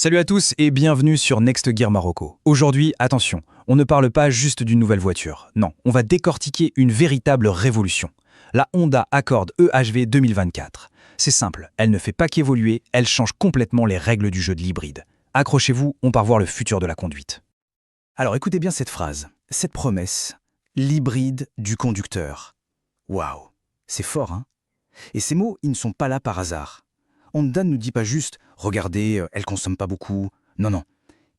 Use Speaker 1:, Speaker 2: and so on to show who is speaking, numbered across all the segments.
Speaker 1: Salut à tous et bienvenue sur Next Gear Morocco. Aujourd'hui, attention, on ne parle pas juste d'une nouvelle voiture. Non, on va décortiquer une véritable révolution. La Honda Accord EHV 2024. C'est simple, elle ne fait pas qu'évoluer, elle change complètement les règles du jeu de l'hybride. Accrochez-vous, on part voir le futur de la conduite. Alors écoutez bien cette phrase, cette promesse, l'hybride du conducteur. Waouh, c'est fort, hein? Et ces mots, ils ne sont pas là par hasard. Honda ne nous dit pas juste « Regardez, elle consomme pas beaucoup ». Non, non.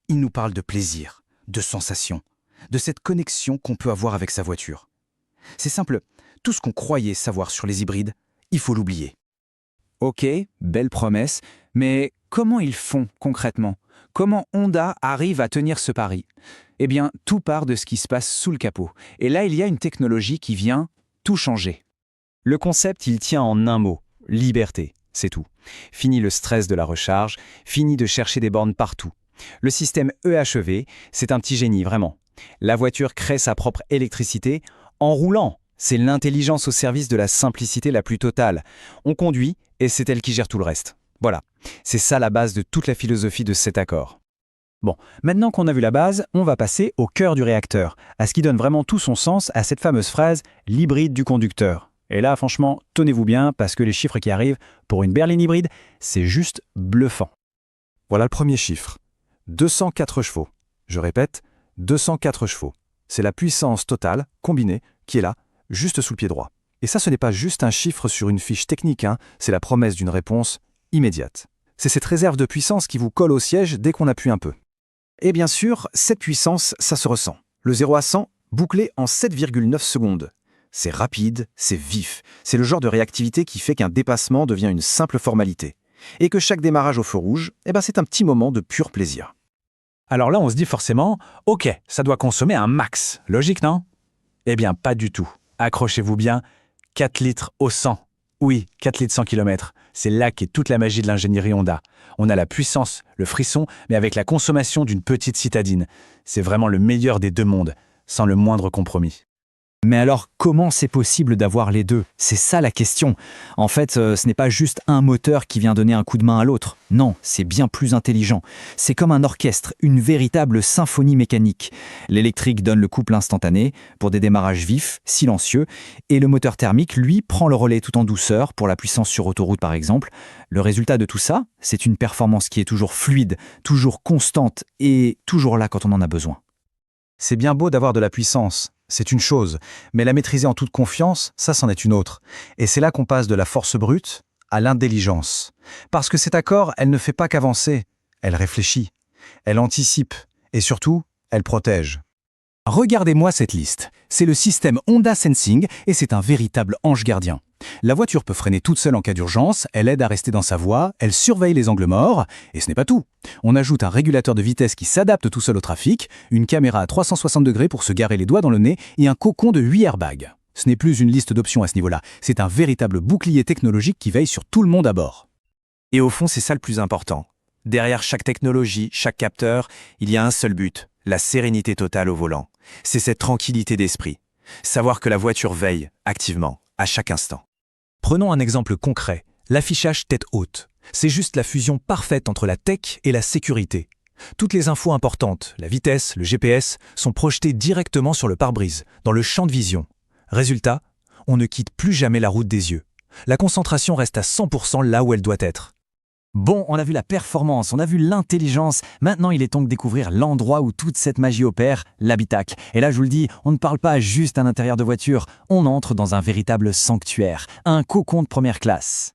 Speaker 1: Il nous parle de plaisir, de sensation, de cette connexion qu'on peut avoir avec sa voiture. C'est simple, tout ce qu'on croyait savoir sur les hybrides, il faut l'oublier.
Speaker 2: Ok, belle promesse, mais comment ils font concrètement? Comment Honda arrive à tenir ce pari? Eh bien, tout part de ce qui se passe sous le capot. Et là, il y a une technologie qui vient tout changer.
Speaker 3: Le concept, il tient en un mot, liberté, c'est tout. Fini le stress de la recharge, fini de chercher des bornes partout. Le système EHV, c'est un petit génie, vraiment. La voiture crée sa propre électricité en roulant. C'est l'intelligence au service de la simplicité la plus totale. On conduit et c'est elle qui gère tout le reste. Voilà, c'est ça la base de toute la philosophie de cet accord. Bon, maintenant qu'on a vu la base, on va passer au cœur du réacteur, à ce qui donne vraiment tout son sens à cette fameuse phrase « l'hybride du conducteur ». Et là, franchement, tenez-vous bien, parce que les chiffres qui arrivent, pour une berline hybride, c'est juste bluffant.
Speaker 4: Voilà le premier chiffre. 204 chevaux. Je répète, 204 chevaux. C'est la puissance totale, combinée, qui est là, juste sous le pied droit. Et ça, ce n'est pas juste un chiffre sur une fiche technique, c'est la promesse d'une réponse immédiate. C'est cette réserve de puissance qui vous colle au siège dès qu'on appuie un peu. Et bien sûr, cette puissance, ça se ressent. Le 0 à 100, bouclé en 7,9 secondes. C'est rapide, c'est vif. C'est le genre de réactivité qui fait qu'un dépassement devient une simple formalité. Et que chaque démarrage au feu rouge, c'est un petit moment de pur plaisir.
Speaker 1: Alors là, on se dit forcément « Ok, ça doit consommer un max. » Logique, non? Eh bien, pas du tout. Accrochez-vous bien, 4 litres au 100. Oui, 4 litres 100 km. C'est là qu'est toute la magie de l'ingénierie Honda. On a la puissance, le frisson, mais avec la consommation d'une petite citadine. C'est vraiment le meilleur des deux mondes, sans le moindre compromis.
Speaker 3: Mais alors, comment c'est possible d'avoir les deux? C'est ça la question. En fait, ce n'est pas juste un moteur qui vient donner un coup de main à l'autre. Non, c'est bien plus intelligent. C'est comme un orchestre, une véritable symphonie mécanique. L'électrique donne le couple instantané pour des démarrages vifs, silencieux, et le moteur thermique, lui, prend le relais tout en douceur pour la puissance sur autoroute par exemple. Le résultat de tout ça, c'est une performance qui est toujours fluide, toujours constante et toujours là quand on en a besoin.
Speaker 4: C'est bien beau d'avoir de la puissance, c'est une chose, mais la maîtriser en toute confiance, ça c'en est une autre. Et c'est là qu'on passe de la force brute à l'intelligence. Parce que cet accord, elle ne fait pas qu'avancer, elle réfléchit, elle anticipe, et surtout, elle protège.
Speaker 1: Regardez-moi cette liste. C'est le système Honda Sensing et c'est un véritable ange gardien. La voiture peut freiner toute seule en cas d'urgence, elle aide à rester dans sa voie, elle surveille les angles morts, et ce n'est pas tout. On ajoute un régulateur de vitesse qui s'adapte tout seul au trafic, une caméra à 360 degrés pour se garer les doigts dans le nez et un cocon de 8 airbags. Ce n'est plus une liste d'options à ce niveau-là, c'est un véritable bouclier technologique qui veille sur tout le monde à bord.
Speaker 4: Et au fond, c'est ça le plus important. Derrière chaque technologie, chaque capteur, il y a un seul but, la sérénité totale au volant. C'est cette tranquillité d'esprit. Savoir que la voiture veille, activement, à chaque instant.
Speaker 1: Prenons un exemple concret, l'affichage tête haute. C'est juste la fusion parfaite entre la tech et la sécurité. Toutes les infos importantes, la vitesse, le GPS, sont projetées directement sur le pare-brise, dans le champ de vision. Résultat, on ne quitte plus jamais la route des yeux. La concentration reste à 100% là où elle doit être.
Speaker 3: Bon, on a vu la performance, on a vu l'intelligence. Maintenant, il est temps de découvrir l'endroit où toute cette magie opère, l'habitacle. Et là, je vous le dis, on ne parle pas juste d'un intérieur de voiture, on entre dans un véritable sanctuaire, un cocon de première classe.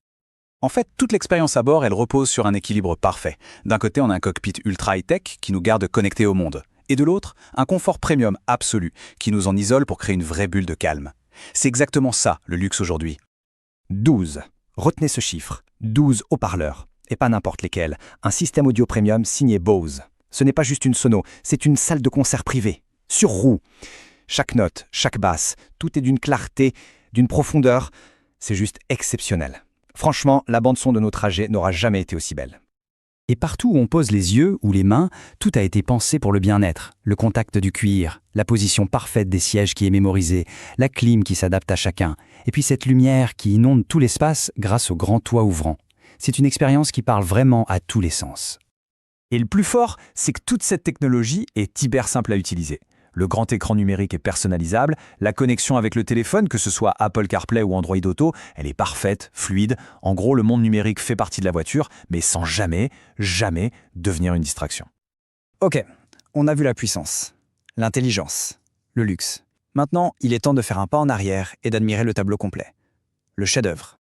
Speaker 2: En fait, toute l'expérience à bord, elle repose sur un équilibre parfait. D'un côté, on a un cockpit ultra high-tech qui nous garde connectés au monde. Et de l'autre, un confort premium absolu qui nous en isole pour créer une vraie bulle de calme. C'est exactement ça, le luxe aujourd'hui.
Speaker 3: 12. Retenez ce chiffre. 12 haut-parleurs. Et pas n'importe lesquels. Un système audio premium signé Bose. Ce n'est pas juste une sono, c'est une salle de concert privée. Sur roue. Chaque note, chaque basse, tout est d'une clarté, d'une profondeur. C'est juste exceptionnel. Franchement, la bande-son de nos trajets n'aura jamais été aussi belle. Et partout où on pose les yeux ou les mains, tout a été pensé pour le bien-être. Le contact du cuir, la position parfaite des sièges qui est mémorisée, la clim qui s'adapte à chacun, et puis cette lumière qui inonde tout l'espace grâce au grand toit ouvrant. C'est une expérience qui parle vraiment à tous les sens. Et le plus fort, c'est que toute cette technologie est hyper simple à utiliser. Le grand écran numérique est personnalisable, la connexion avec le téléphone, que ce soit Apple CarPlay ou Android Auto, elle est parfaite, fluide. En gros, le monde numérique fait partie de la voiture, mais sans jamais devenir une distraction.
Speaker 1: Ok, on a vu la puissance, l'intelligence, le luxe. Maintenant, il est temps de faire un pas en arrière et d'admirer le tableau complet. Le chef-d'œuvre.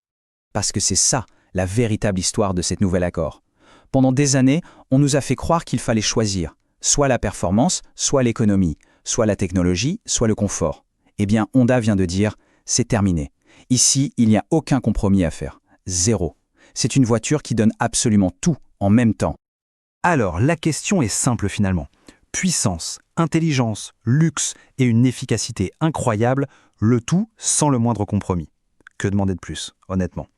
Speaker 1: Parce que c'est ça, la véritable histoire de cette nouvelle Accord. Pendant des années, on nous a fait croire qu'il fallait choisir, soit la performance, soit l'économie, soit la technologie, soit le confort. Eh bien, Honda vient de dire, c'est terminé. Ici, il n'y a aucun compromis à faire. Zéro. C'est une voiture qui donne absolument tout en même temps.
Speaker 4: Alors, la question est simple finalement. Puissance, intelligence, luxe et une efficacité incroyable, le tout sans le moindre compromis. Que demander de plus, honnêtement?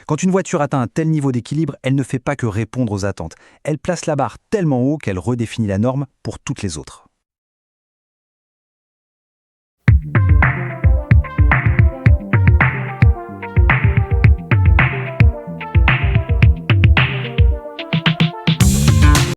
Speaker 4: Quand une voiture atteint un tel niveau d'équilibre, elle ne fait pas que répondre aux attentes. Elle place la barre tellement haut qu'elle redéfinit la norme pour toutes les autres.